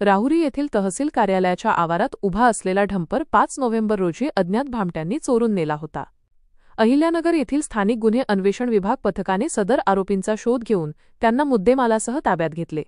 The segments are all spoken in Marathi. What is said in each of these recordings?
राहुरी येथील तहसील कार्यालयाच्या आवारात उभा असलेला डंपर 5 नोव्हेंबर रोजी अज्ञात भामट्यांनी चोरून नेला होता. अहिल्यानगर येथील स्थानिक गुन्हे अन्वेषण विभाग पथकाने सदर आरोपींचा शोध घेऊन त्यांना मुद्देमालासह ताब्यात घेतले.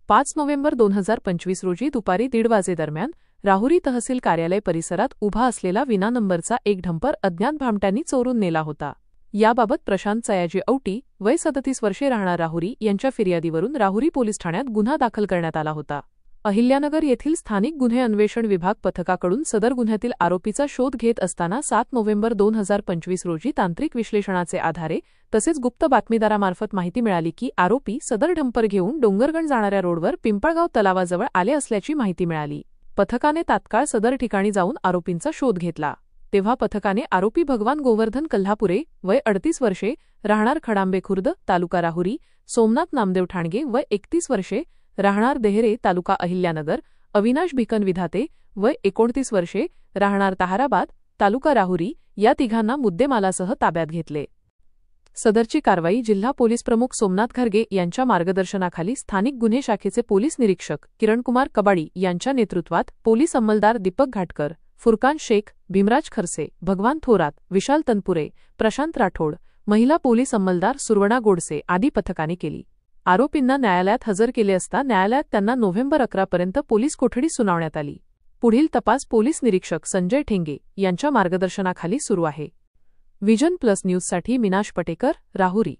5 नोव्हेंबर 2025 रोजी दुपारी 1:30 वाजेदरम्यान राहुरी तहसील कार्यालय परिसरात उभा असलेला विना नंबरचा एक डंपर अज्ञात भामट्यांनी चोरून नेला होता. याबाबत प्रशांत सयाजी औटी, वय 37 वर्षे, राहणार राहुरी यांच्या फिर्यादीवरून राहुरी पोलीस ठाण्यात गुन्हा दाखल करण्यात आला होता. अहिल्यानगर येथील स्थानिक गुन्हे अन्वेषण विभाग पथकाकडून सदर गुन्ह्यातील आरोपीचा शोध घेत असताना 7 नोव्हेंबर 2025 रोजी तांत्रिक विश्लेषणाचे आधारे तसेच गुप्त बातमीदारामार्फत माहिती मिळाली की आरोपी सदर डंपर घेऊन डोंगरगण जाणाऱ्या रोडवर पिंपळगाव तलावाजवळ आले असल्याची माहिती मिळाली. पथकाने तात्काळ सदर ठिकाणी जाऊन आरोपींचा शोध घेतला. तेव्हा पथकाने आरोपी भगवान गोवर्धन कल्हापुरे, वय 38 वर्षे, राहणार खडांबे खुर्द, तालुका राहुरी, सोमनाथ नामदेव ठाणगे, वय 31 वर्षे, राहणार देहरे, तालुका अहिल्यानगर, अविनाश भिकन विधाते, वय 29 वर्षे, राहणार ताहाराबाद, तालुका राहुरी या तिघांना मुद्देमालासह ताब्यात घेतले. सदरची कारवाई जिल्हा पोलीस प्रमुख सोमनाथ घरगे यांच्या मार्गदर्शनाखाली स्थानिक गुन्हे शाखेचे पोलीस निरीक्षक किरणकुमार कबाडी यांच्या नेतृत्वात पोलीस अंमलदार दीपक घाटकर, फुरकान शेख, भीमराज खरसे, भगवान थोरात, विशाल तनपुरे, प्रशांत राठोड, महिला पोलीस अंमलदार सुवर्णा गोडसे आदी पथकाने केली. आरोपींना न्यायालयात हजर केले असता न्यायालयात त्यांना नोव्हेंबर 11 पर्यंत पोलीस कोठडी सुनावण्यात आली. पुढील तपास पोलीस निरीक्षक संजय ठेंगे यांच्या मार्गदर्शनाखाली सुरू आहे. विजन प्लस न्यूजसाठी मीनाश पटेकर, राहुरी.